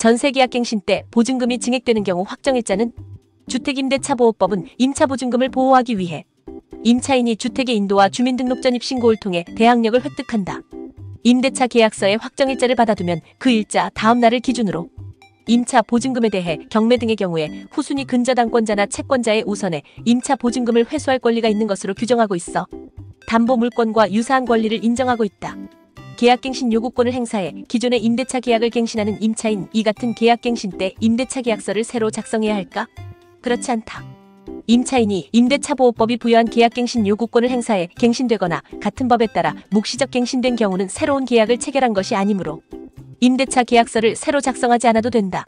전세계약갱신 때 보증금이 증액되는 경우 확정일자는 주택임대차보호법은 임차보증금을 보호하기 위해 임차인이 주택의 인도와 주민등록 전입 신고를 통해 대항력을 획득한다. 임대차 계약서에 확정일자를 받아두면 그 일자 다음 날을 기준으로 임차 보증금에 대해 경매 등의 경우에 후순위 근저당권자나 채권자의 우선에 임차 보증금을 회수할 권리가 있는 것으로 규정하고 있어 담보 물권과 유사한 권리를 인정하고 있다. 계약갱신 요구권을 행사해 기존의 임대차 계약을 갱신하는 임차인 이 같은 계약갱신 때 임대차 계약서를 새로 작성해야 할까? 그렇지 않다. 임차인이 임대차보호법이 부여한 계약갱신 요구권을 행사해 갱신되거나 같은 법에 따라 묵시적 갱신된 경우는 새로운 계약을 체결한 것이 아니므로 임대차 계약서를 새로 작성하지 않아도 된다.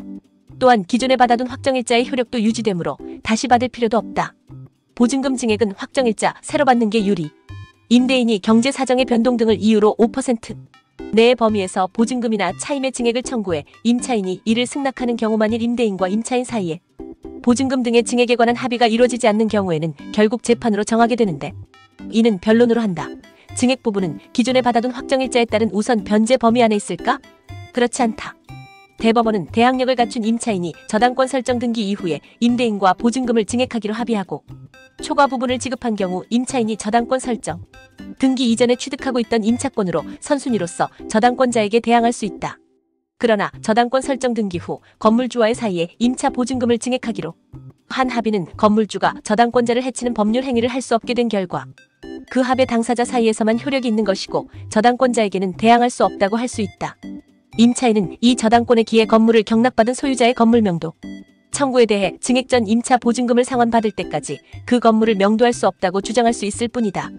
또한 기존에 받아둔 확정일자의 효력도 유지되므로 다시 받을 필요도 없다. 보증금 증액은 확정일자 새로 받는 게 유리. 임대인이 경제사정의 변동 등을 이유로 5% 내의 범위에서 보증금이나 차임의 증액을 청구해 임차인이 이를 승낙하는 경우만일 임대인과 임차인 사이에 보증금 등의 증액에 관한 합의가 이루어지지 않는 경우에는 결국 재판으로 정하게 되는데 이는 변론으로 한다. 증액 부분은 기존에 받아둔 확정일자에 따른 우선 변제 범위 안에 있을까? 그렇지 않다. 대법원은 대항력을 갖춘 임차인이 저당권 설정 등기 이후에 임대인과 보증금을 증액하기로 합의하고 초과 부분을 지급한 경우 임차인이 저당권 설정 등기 이전에 취득하고 있던 임차권으로 선순위로서 저당권자에게 대항할 수 있다. 그러나 저당권 설정 등기 후 건물주와의 사이에 임차 보증금을 증액하기로 한 합의는 건물주가 저당권자를 해치는 법률 행위를 할 수 없게 된 결과 그 합의 당사자 사이에서만 효력이 있는 것이고 저당권자에게는 대항할 수 없다고 할 수 있다. 임차인은 이 저당권에 기해 건물을 경락받은 소유자의 건물명도 청구에 대해 증액 전 임차 보증금을 상환받을 때까지 그 건물을 명도할 수 없다고 주장할 수 있을 뿐이다.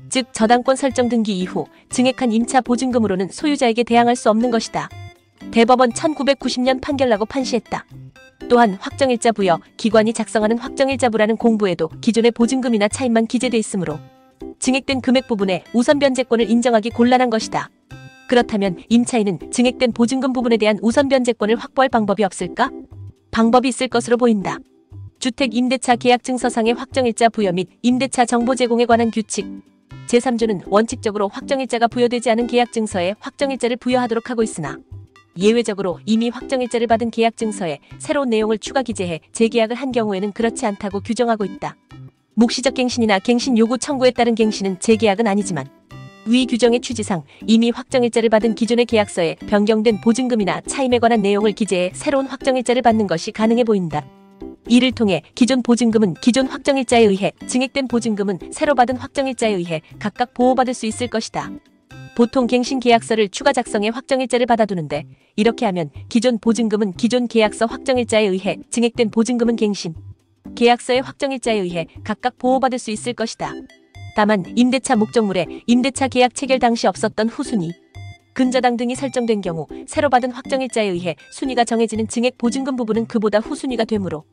즉 저당권 설정 등기 이후 증액한 임차 보증금으로는 소유자에게 대항할 수 없는 것이다. 대법원 1990년 판결라고 판시했다. 또한 확정일자 부여, 기관이 작성하는 확정일자부라는 공부에도 기존의 보증금이나 차임만 기재돼 있으므로 증액된 금액 부분에 우선 변제권을 인정하기 곤란한 것이다. 그렇다면 임차인은 증액된 보증금 부분에 대한 우선 변제권을 확보할 방법이 없을까? 방법이 있을 것으로 보인다. 주택임대차 계약증서상의 확정일자 부여 및 임대차 정보 제공에 관한 규칙 제3조는 원칙적으로 확정일자가 부여되지 않은 계약증서에 확정일자를 부여하도록 하고 있으나 예외적으로 이미 확정일자를 받은 계약증서에 새로운 내용을 추가 기재해 재계약을 한 경우에는 그렇지 않다고 규정하고 있다. 묵시적 갱신이나 갱신 요구 청구에 따른 갱신은 재계약은 아니지만 위 규정의 취지상 이미 확정일자를 받은 기존의 계약서에 변경된 보증금이나 차임에 관한 내용을 기재해 새로운 확정일자를 받는 것이 가능해 보인다. 이를 통해 기존 보증금은 기존 확정일자에 의해 증액된 보증금은 새로 받은 확정일자에 의해 각각 보호받을 수 있을 것이다. 보통 갱신 계약서를 추가 작성해 확정일자를 받아두는데 이렇게 하면 기존 보증금은 기존 계약서 확정일자에 의해 증액된 보증금은 갱신 계약서의 확정일자에 의해 각각 보호받을 수 있을 것이다. 다만 임대차 목적물에 임대차 계약 체결 당시 없었던 후순위, 근저당 등이 설정된 경우 새로 받은 확정일자에 의해 순위가 정해지는 증액 보증금 부분은 그보다 후순위가 되므로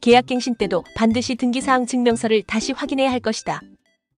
계약갱신 때도 반드시 등기사항 증명서를 다시 확인해야 할 것이다.